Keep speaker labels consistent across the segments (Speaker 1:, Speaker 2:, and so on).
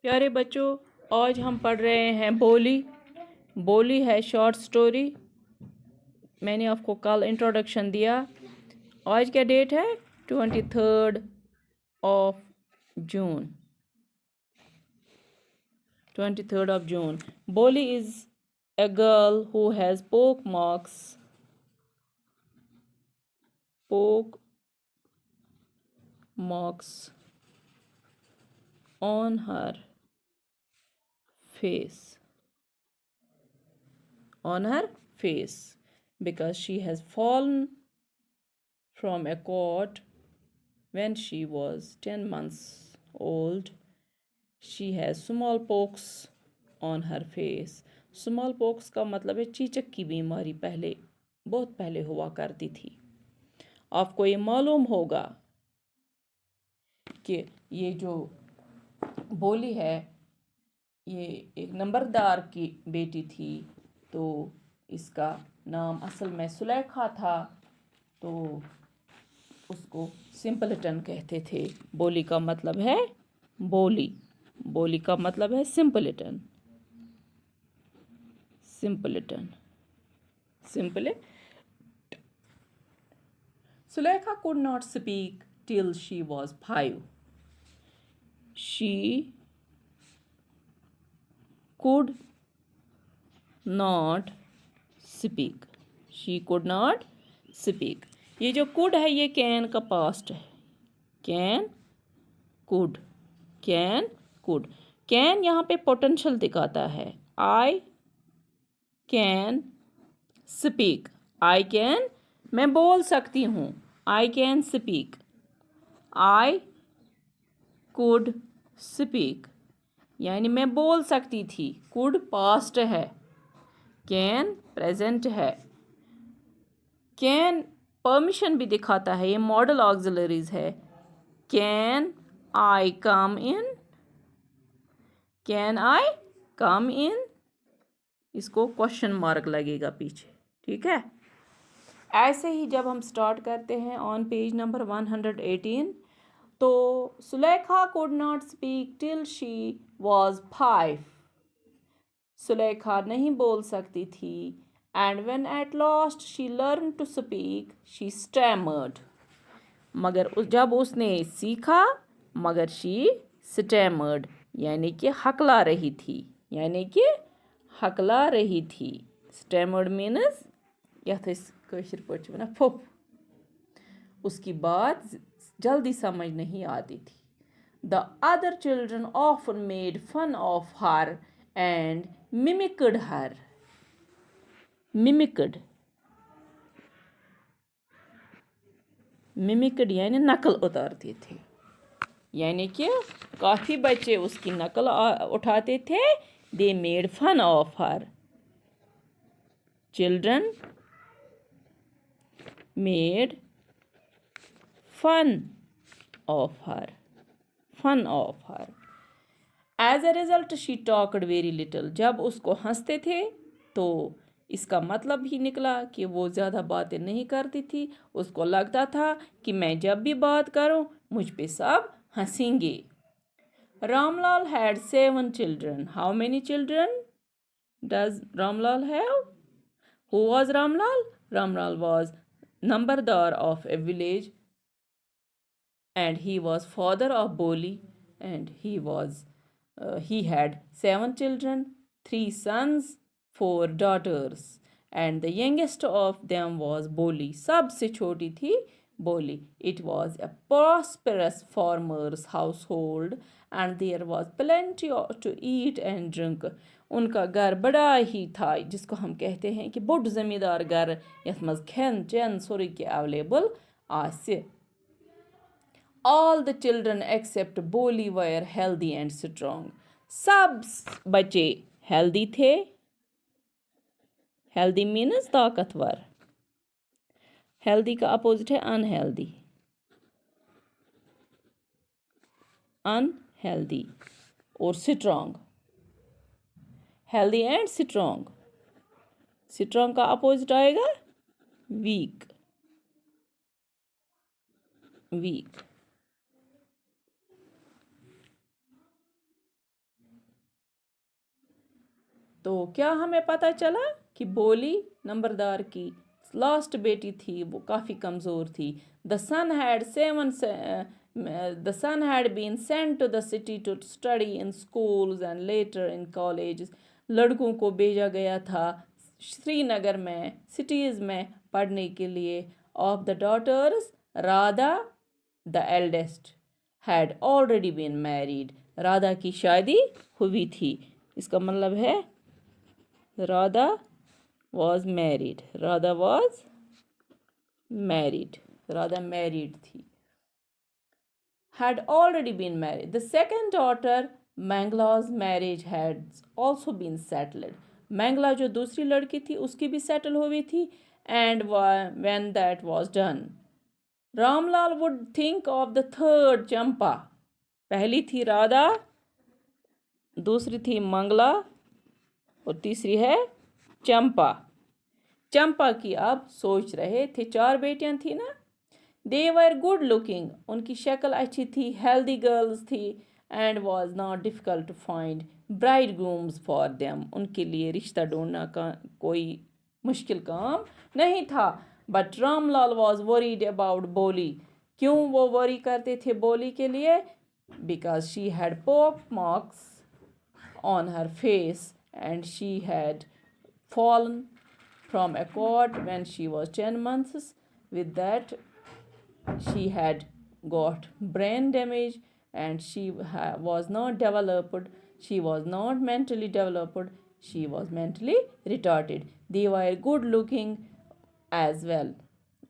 Speaker 1: प्यारे बच्चों, आज हम पढ़ रहे हैं बोली। बोली है शॉर्ट स्टोरी। मैंने आपको कल इंट्रोडक्शन दिया। आज क्या डेट है? 23 of June. 23 of June. Boli is a girl who has poke marks on her face. On her face, because she has fallen from a cot when she was 10 months old. She has small pokes on her face. Small pox का मतलब है चीचक की बीमारी। बहुत पहले हुआ करती थी। आपको ये मालूम होगा कि ये जो बोली है ये एक नंबरदार की बेटी थी। तो इसका नाम असल में सुलेखा था, तो उसको सिंपलटन कहते थे। बोली का मतलब है बोली। बोली का मतलब है simpleton. Simply, Suleika could not speak till she was 5. She could not speak. She could not speak. ये जो could है ये can का past है। Can, could, can, could. Can यहाँ पे potential दिखाता है। I can speak. I can, मैं बोल सकती हूँ। I can speak. I could speak. यानी मैं बोल सकती थी। could past है, can present है। can परमिशन भी दिखाता है, ये मॉडल ऑक्सिलरीज है। can I come in? can I come in? इसको क्वेश्चन मार्क लगेगा पीछे, ठीक है। ऐसे ही जब हम स्टार्ट करते हैं ऑन पेज नंबर 118, तो Sulekha could not speak till she was 5. Sulekha नहीं बोल सकती थी। And when at last she learned to speak, she stammered. जब उसने सीखा, मगर she stammered, यानी कि हकला रही थी। Stammered means यथ कशिर पच वना फुफ। उसकी बात जल्दी समझ नहीं आती थी। The other children often made fun of her and mimicked her. Mimicked यानी नकल उतारते थे, यानी कि काफ़ी बच्चे उसकी नकल उठाते थे। They made fun of her. Children made fun of her. As a result, she talked very little. जब उसको हंसते थे तो इसका मतलब ही निकला कि वो ज़्यादा बातें नहीं करती थी। उसको लगता था कि मैं जब भी बात करूं मुझ पे सब हंसेंगे। Ramlal had 7 children. How many children does Ramlal have? Who was Ramlal? Ramlal was nambardar of a village, and he was father of Boli, and he had 7 children, 3 sons, 4 daughters, and the youngest of them was Boli. सबसे छोटी थी Boli. It was a prosperous farmer's household, and there was plenty to eat and drink. उनका घर बड़ा ही था, जिसको हम कहते हैं कि बोड ज़मींदार घर, यथ मज़ खेन चैन सोरी के अवेलेबल आसे। All the children except Boli were healthy and strong. सब बच्चे healthy थे। Healthy means ताकतवर। Healthy का अपोजिट है unhealthy। Unhealthy और strong। Healthy and strong। Strong का अपोजिट आएगा weak। तो क्या हमें पता चला कि बोली नंबरदार की लास्ट बेटी थी, वो काफ़ी कमज़ोर थी. The son had the son had been sent to the city to study in schools and later in colleges. लड़कों को भेजा गया था श्रीनगर में, सिटीज़ में पढ़ने के लिए. Of the daughters, Radha the eldest had already been married. Radha की शादी हुई थी. इसका मतलब है Radha was married. Radha was married. Radha married थी. Had already been married. The second daughter, Mangla's marriage had also been settled. Mangla जो दूसरी लड़की थी उसकी भी सेटल हुई थी. And when that was done, Ramlal would think of the third Champa. पहली थी राधा, दूसरी थी मंगला और तीसरी है चंपा. चंपा की अब सोच रहे थे, 4 बेटियां थी ना. They were good looking. उनकी शक्ल अच्छी थी, healthy girls थी, and was not difficult to find bridegrooms for them. उनके लिए रिश्ता ढूंढना का कोई मुश्किल काम नहीं था. But Ramlal was worried about Boli. क्यों वो वरी करते थे बोली के लिए? Because she had pock marks on her face and she had fallen from a cot when she was 10 months. With that, she had got brain damage and she was not developed. She was not mentally developed. She was mentally retarded. They were good looking as well.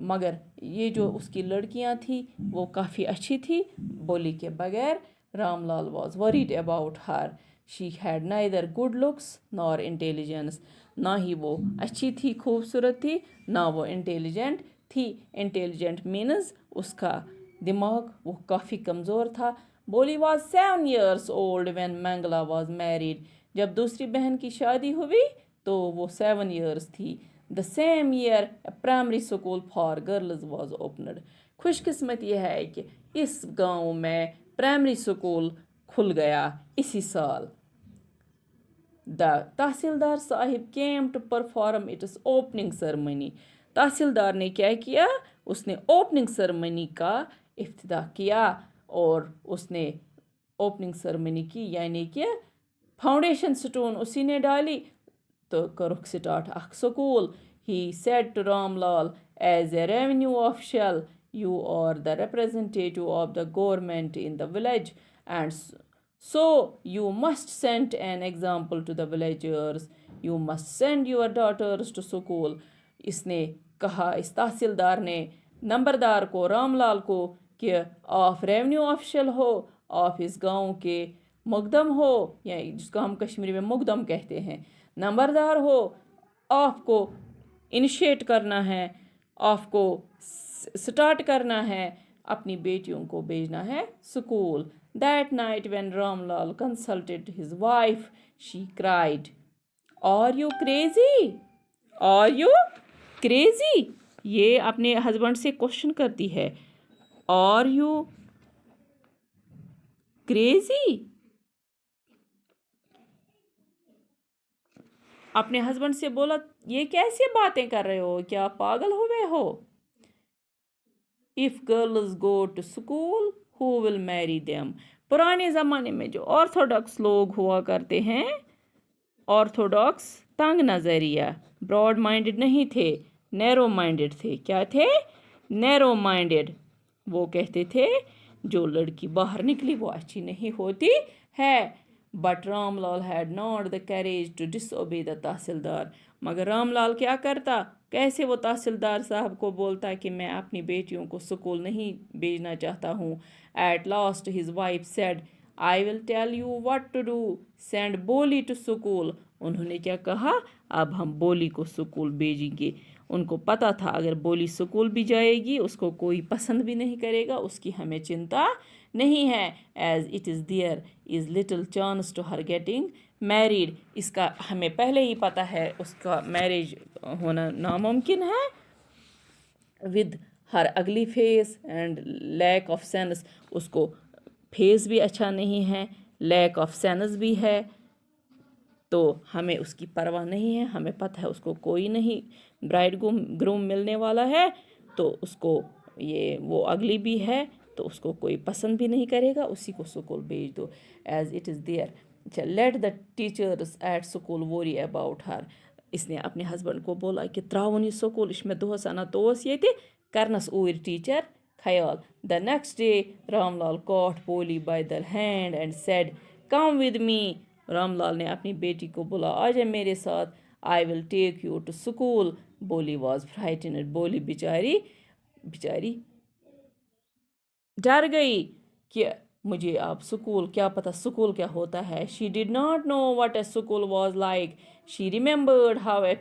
Speaker 1: मगर ये जो उसकी लड़कियां थी वो काफ़ी अच्छी थी बोली के बगैर. Ramlal was worried about her. She had neither good looks nor intelligence. ना ही वो अच्छी थी, खूबसूरत थी, ना वो इंटेलिजेंट थी. इंटेलिजेंट मीन्स उसका दिमाग वो काफ़ी कमज़ोर था. बोली was 7 years old when Mangala was married. जब दूसरी बहन की शादी हुई तो वो 7 years थी. The same year a primary school for girls was opened. खुशकिस्मत यह है कि इस गांव में प्राइमरी स्कूल खुल गया इसी साल. The tehsildar Sahib came to perform its opening ceremony. तहसीलदार ने क्या किया? उसने ओपनिंग सेरेमनी का इफ्तिताह किया और उसने ओपनिंग सेरेमनी की यानी कि फाउंडेशन स्टोन उसी ने डाली. तो करुक स्टार्ट अख school. He said to Ramlal, as a revenue official, you are the representative of the government in the village, and so you must send an example to the villagers. You must send your daughters to school. इसने कहा, इस तहसीलदार ने नंबरदार को, रामलाल को, कि आप revenue official हो, आप इस गांव के मुकदम हो, या जिसको हम कश्मीरी में मुकदम कहते हैं, नंबरदार हो. आपको इनिशिएट करना है, आपको स्टार्ट करना है, अपनी बेटियों को भेजना है school. That night when Ramlal consulted his wife, she cried, Are you crazy? Are you crazy? ये अपने हस्बैंड से क्वेश्चन करती है. Are you crazy? अपने हस्बैंड से बोला, ये कैसे बातें कर रहे हो, क्या पागल हो गए हो? If girls go to school, who will marry them? पुराने ज़माने में जो ऑर्थोडॉक्स लोग हुआ करते हैं, ऑर्थोडॉक्स तंग नज़रिया, ब्रॉड माइंडेड नहीं थे, नैरो माइंडेड थे. क्या थे? Narrow minded. वो कहते थे जो लड़की बाहर निकली वो अच्छी नहीं होती है. But Ramlal had not the courage to disobey the तहसीलदार. मगर रामलाल क्या करता? कैसे वो तहसीलदार साहब को बोलता कि मैं अपनी बेटियों को स्कूल नहीं भेजना चाहता हूँ. At last his wife said, I will tell you what to do. Send बोली to school. उन्होंने क्या कहा? अब हम बोली को स्कूल भेजेंगे. उनको पता था अगर बोली स्कूल भी जाएगी उसको कोई पसंद भी नहीं करेगा, उसकी हमें चिंता नहीं है. As it is there is little chance to her getting married. इसका हमें पहले ही पता है उसका मैरिज होना नामुमकिन है. With her ugly face and lack of sense. उसको फेस भी अच्छा नहीं है, lack of sense भी है. तो हमें उसकी परवाह नहीं है, हमें पता है उसको कोई नहीं ब्राइड ग्रूम मिलने वाला है, तो उसको वो अगली भी है, तो उसको कोई पसंद भी नहीं करेगा, उसी को स्कूल भेज दो एज इट इज़ देयर। अच्छा, let the teachers at school worry about her. इसने अपने हस्बैंड को बोला कि त्रावन ये स्कूल में दोहस अना तोस ये करनस ऊर टीचर ख्याल। The next day Ramlal caught Poli by the hand and said come with me. Ramlal ने अपनी बेटी को बोला आ जाए मेरे साथ, I will take you to school. Poli was frightened, Poli बेचारी डर गई कि मुझे अब स्कूल, क्या पता स्कूल क्या होता है। She did not know what a school was like. She remembered how a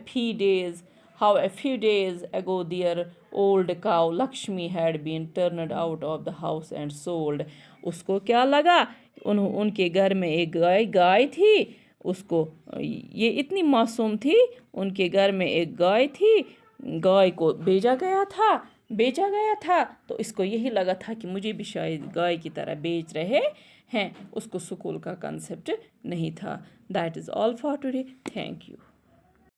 Speaker 1: few days ago their old cow Lakshmi had been turned out of the house and sold. उसको क्या लगा, उनके घर में एक गाय थी, उसको ये इतनी मासूम थी, उनके घर में एक गाय थी, गाय को बेचा गया था, तो इसको यही लगा था कि मुझे भी शायद गाय की तरह बेच रहे हैं। उसको स्कूल का कंसेप्ट नहीं था। That is all for today. Thank you.